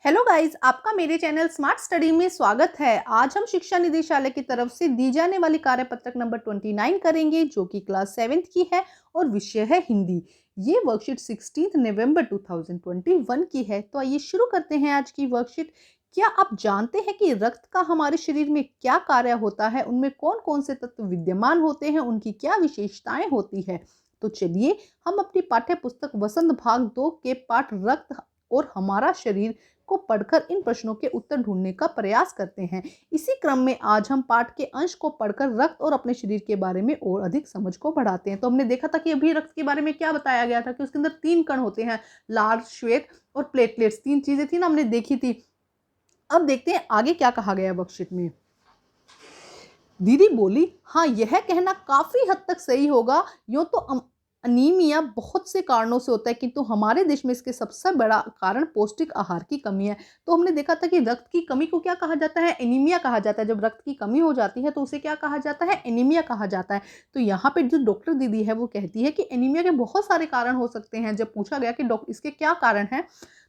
Hello guys, आपका मेरे channel smart study में स्वागत है। आज हम शिक्षा निदेशालय की तरफ से दी जाने वाली कार्यपत्रक नंबर 29 करेंगे, जो कि क्लास 7th की है और विषय है हिंदी। ये वर्कशीट 16 नवंबर 2021 की है। तो आइए शुरू करते हैं आज की वर्कशीट। क्या आप जानते हैं कि रक्त का हमारे शरीर में क्या कार्य होता है, उनमें कौन कौन से तत्व विद्यमान होते हैं, उनकी क्या विशेषताएं होती है। तो चलिए हम अपनी पाठ्य पुस्तक वसंत भाग 2 के पाठ रक्त और हमारा शरीर को पढ़कर इन प्रश्नों के उत्तर ढूंढने का प्रयास करते हैं। इसी क्रम में आज हम पाठ के अंश को पढ़कर रक्त और अपने शरीर के बारे में और अधिक समझ को बढ़ाते हैं। तो हमने देखा था कि अभी रक्त के बारे में क्या बताया गया था कि उसके अंदर 3 कण होते हैं, लाल, श्वेत और प्लेटलेट्स। 3 चीजें थी ना, हमने देखी थी। अब देखते हैं आगे क्या कहा गया वर्कशीट में। दीदी बोली, हाँ यह कहना काफी हद तक सही होगा। यूं तो अनीमिया बहुत से कारणों से होता है, किंतु हमारे देश में इसके सबसे बड़ा कारण पौष्टिक आहार की कमी है। तो हमने देखा था कि रक्त की कमी को क्या कहा जाता है? एनीमिया कहा जाता है। जब रक्त की कमी हो जाती है तो उसे क्या कहा जाता है? एनीमिया कहा जाता है। तो यहाँ पे जो डॉक्टर दीदी है वो कहती है कि एनीमिया के बहुत सारे कारण हो सकते हैं। जब पूछा गया कि इसके क्या कारण है,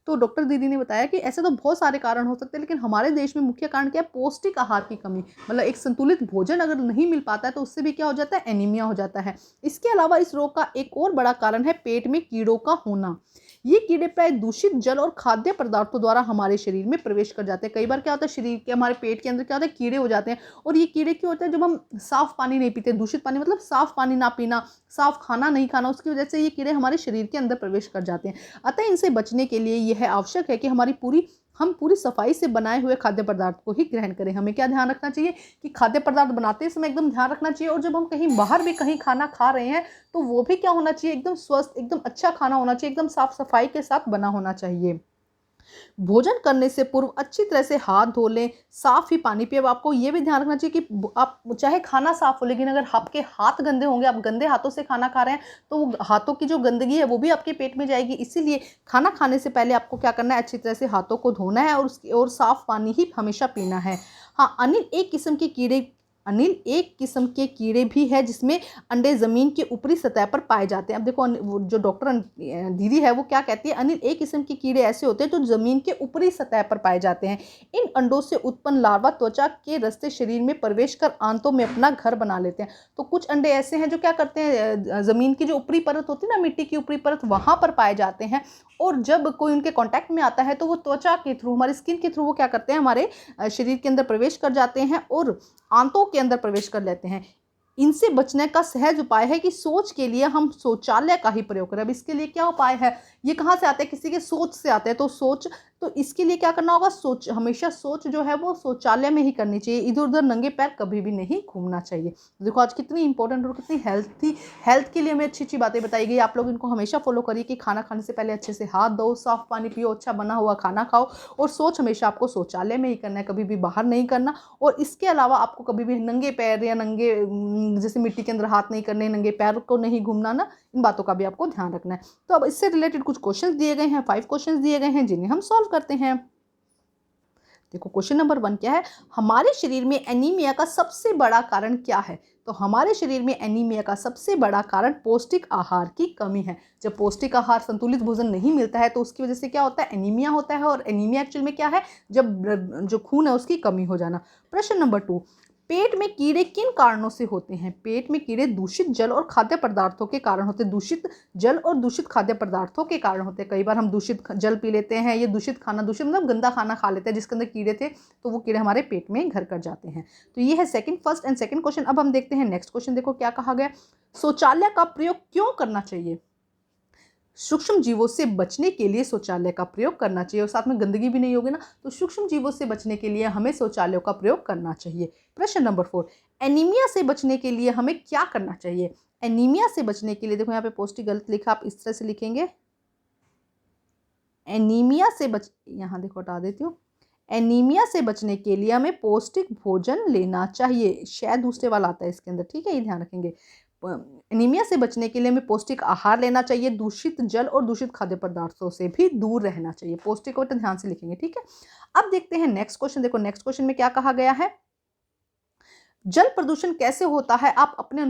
तो डॉक्टर दीदी ने बताया कि ऐसे तो बहुत सारे कारण हो सकते हैं, लेकिन हमारे देश में मुख्य कारण क्या है? पौष्टिक आहार की कमी। मतलब एक संतुलित भोजन अगर नहीं मिल पाता है तो उससे भी क्या हो जाता है? एनीमिया हो जाता है। इसके अलावा इस रोग का एक और बड़ा कारण है पेट में कीड़ों का होना। ये कीड़े प्राय दूषित जल और खाद्य पदार्थों द्वारा हमारे शरीर में प्रवेश कर जाते हैं। कई बार क्या होता है, शरीर के हमारे पेट के अंदर क्या होता है? कीड़े हो जाते हैं। और ये कीड़े क्यों होते हैं? जब हम साफ पानी नहीं पीते, दूषित पानी मतलब साफ पानी ना पीना, साफ खाना नहीं खाना, उसकी वजह से ये कीड़े हमारे शरीर के अंदर प्रवेश कर जाते हैं। अतः इनसे बचने के लिए यह आवश्यक है कि हम पूरी सफाई से बनाए हुए खाद्य पदार्थ को ही ग्रहण करें। हमें क्या ध्यान रखना चाहिए कि खाद्य पदार्थ बनाते समय एकदम ध्यान रखना चाहिए। और जब हम कहीं बाहर भी कहीं खाना खा रहे हैं तो वो भी क्या होना चाहिए? एकदम स्वस्थ, एकदम अच्छा खाना होना चाहिए, एकदम साफ सफाई के साथ बना होना चाहिए। भोजन करने से पूर्व अच्छी तरह से हाथ धो लें, साफ ही पानी पिए। अब आपको ये भी ध्यान रखना चाहिए कि आप चाहे खाना साफ हो, लेकिन अगर आपके हाथ गंदे होंगे, आप गंदे हाथों से खाना खा रहे हैं, तो वो हाथों की जो गंदगी है वो भी आपके पेट में जाएगी। इसीलिए खाना खाने से पहले आपको क्या करना है? अच्छी तरह से हाथों को धोना है और साफ पानी ही हमेशा पीना है। हाँ, अनिल एक किस्म के कीड़े भी है जिसमें अंडे जमीन की ऊपरी सतह पर पाए जाते हैं। अब देखो, जो डॉक्टर दीदी है वो क्या कहती है? अनिल एक किस्म के कीड़े ऐसे होते हैं जो जमीन के ऊपरी सतह पर पाए जाते हैं। इन अंडों से उत्पन्न लार्वा त्वचा के रास्ते शरीर में प्रवेश कर आंतों में अपना घर बना लेते हैं। तो कुछ अंडे ऐसे हैं जो क्या करते हैं? जमीन की जो ऊपरी परत होती है ना, मिट्टी की ऊपरी परत, वहां पर पाए जाते हैं। और जब कोई उनके कांटेक्ट में आता है तो वो त्वचा के थ्रू, हमारी स्किन के थ्रू वो क्या करते हैं? हमारे शरीर के अंदर प्रवेश कर जाते हैं और आंतों के अंदर प्रवेश कर लेते हैं। इनसे बचने का सहज उपाय है कि सोच के लिए हम शौचालय का ही प्रयोग करें। अब इसके लिए क्या उपाय है? ये कहाँ से आते हैं? किसी के सोच से आते हैं। तो इसके लिए क्या करना होगा? हमेशा सोच जो है वो शौचालय में ही करनी चाहिए। इधर उधर नंगे पैर कभी भी नहीं घूमना चाहिए। देखो आज कितनी इंपॉर्टेंट और कितनी हेल्थ के लिए हमें अच्छी अच्छी बातें बताई गई। आप लोग इनको हमेशा फॉलो करिए कि खाना खाने से पहले अच्छे से हाथ धो, साफ पानी पियो, अच्छा बना हुआ खाना खाओ। और सोच हमेशा आपको शौचालय में ही करना है, कभी भी बाहर नहीं करना। और इसके अलावा आपको कभी भी नंगे पैर या जैसे मिट्टी के अंदर हाथ नहीं करने, नंगे पैर को नहीं घूमना ना, इन बातों का भी आपको ध्यान रखना है। तो अब इससे रिलेटेड कुछ क्वेश्चंस दिए गए हैं, 5 क्वेश्चंस दिए गए हैं जिन्हें हम सॉल्व करते हैं। देखो क्वेश्चन नंबर 1 क्या है? हमारे शरीर में एनीमिया का सबसे बड़ा कारण क्या है? तो हमारे शरीर में एनीमिया का सबसे बड़ा कारण पौष्टिक आहार की कमी है। जब पौष्टिक आहार, संतुलित भोजन नहीं मिलता है तो उसकी वजह से क्या होता है? एनीमिया होता है। और एनीमिया एक्चुअल में क्या है? जब जो खून है उसकी कमी हो जाना। प्रश्न नंबर 2, पेट में कीड़े किन कारणों से होते हैं? पेट में कीड़े दूषित जल और खाद्य पदार्थों के कारण होते हैं। दूषित जल और दूषित खाद्य पदार्थों के कारण होते हैं। कई बार हम दूषित जल पी लेते हैं, ये दूषित खाना, दूषित मतलब गंदा खाना खा लेते हैं जिसके अंदर कीड़े थे, तो वो कीड़े हमारे पेट में घर कर जाते हैं। तो ये है फर्स्ट एंड सेकंड क्वेश्चन। अब हम देखते हैं नेक्स्ट क्वेश्चन। देखो क्या कहा गया? शौचालय का प्रयोग क्यों करना चाहिए? सूक्ष्म जीवों से बचने के लिए शौचालय का प्रयोग करना चाहिए। और साथ में गंदगी भी नहीं होगी ना, तो सूक्ष्म जीवों से बचने के लिए हमें शौचालयों का प्रयोग करना चाहिए। प्रश्न नंबर 4, एनीमिया से बचने के लिए हमें क्या करना चाहिए? एनीमिया से बचने के लिए, देखो यहाँ पे पौष्टिक गलत लिखा, आप इस तरह से लिखेंगे, एनीमिया से बच, यहाँ देखो हटा देती हूँ। एनीमिया से बचने के लिए हमें पौष्टिक भोजन लेना चाहिए। शायद दूसरे वाला आता है इसके अंदर, ठीक है, ये ध्यान रखेंगे। एनीमिया से बचने के लिए हमें पौष्टिक आहार लेना चाहिए। दूषित जल और दूषित खाद्य पदार्थों से भी दूर रहना चाहिए। पौष्टिक और ध्यान से लिखेंगे, ठीक है। अब देखते हैं नेक्स्ट क्वेश्चन। देखो नेक्स्ट क्वेश्चन में क्या कहा गया है? जल प्रदूषण कैसे होता है, आप अपने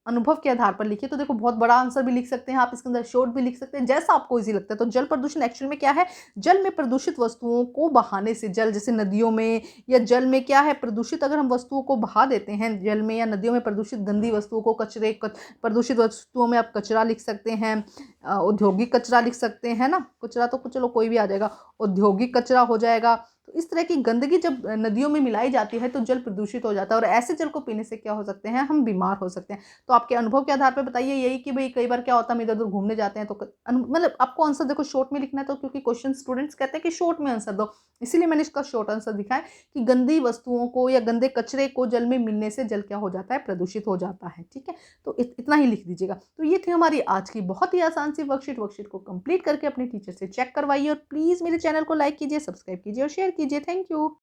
अनुभव के आधार पर लिखिए। तो देखो, बहुत बड़ा आंसर भी लिख सकते हैं आप, इसके अंदर शॉर्ट भी लिख सकते हैं, जैसा आपको ईजी लगता है। तो जल प्रदूषण एक्चुअल में क्या है? जल में प्रदूषित वस्तुओं को बहाने से, जल जैसे नदियों में या जल में क्या है प्रदूषित, अगर हम वस्तुओं को बहा देते हैं जल में या नदियों में, प्रदूषित गंदी वस्तुओं को, प्रदूषित वस्तुओं में आप कचरा लिख सकते हैं, औद्योगिक कचरा लिख सकते हैं ना, कचरा तो चलो कोई भी आ जाएगा, औद्योगिक कचरा हो जाएगा। तो इस तरह की गंदगी जब नदियों में मिलाई जाती है तो जल प्रदूषित हो जाता है, और ऐसे जल को पीने से क्या हो सकते हैं, हम बीमार हो सकते हैं। तो आपके अनुभव के आधार पर बताइए यही कि भाई कई बार क्या होता है, हम इधर उधर घूमने जाते हैं तो मतलब आपको आंसर देखो शॉर्ट में लिखना है, तो क्योंकि क्वेश्चन स्टूडेंट्स कहते हैं कि शॉर्ट में आंसर दो, इसीलिए मैंने इसका शॉर्ट आंसर दिखा है कि गंदी वस्तुओं को या गंदे कचरे को जल में मिलने से जल क्या हो जाता है, प्रदूषित हो जाता है। ठीक है, तो इतना ही लिख दीजिएगा। तो ये थी हमारी आज की बहुत ही आसान सी वर्कशीट को कंप्लीट करके अपने टीचर से चेक करवाइए, और प्लीज मेरे चैनल को लाइक कीजिए, सब्सक्राइब कीजिए और शेयर कीजिए। Thank you.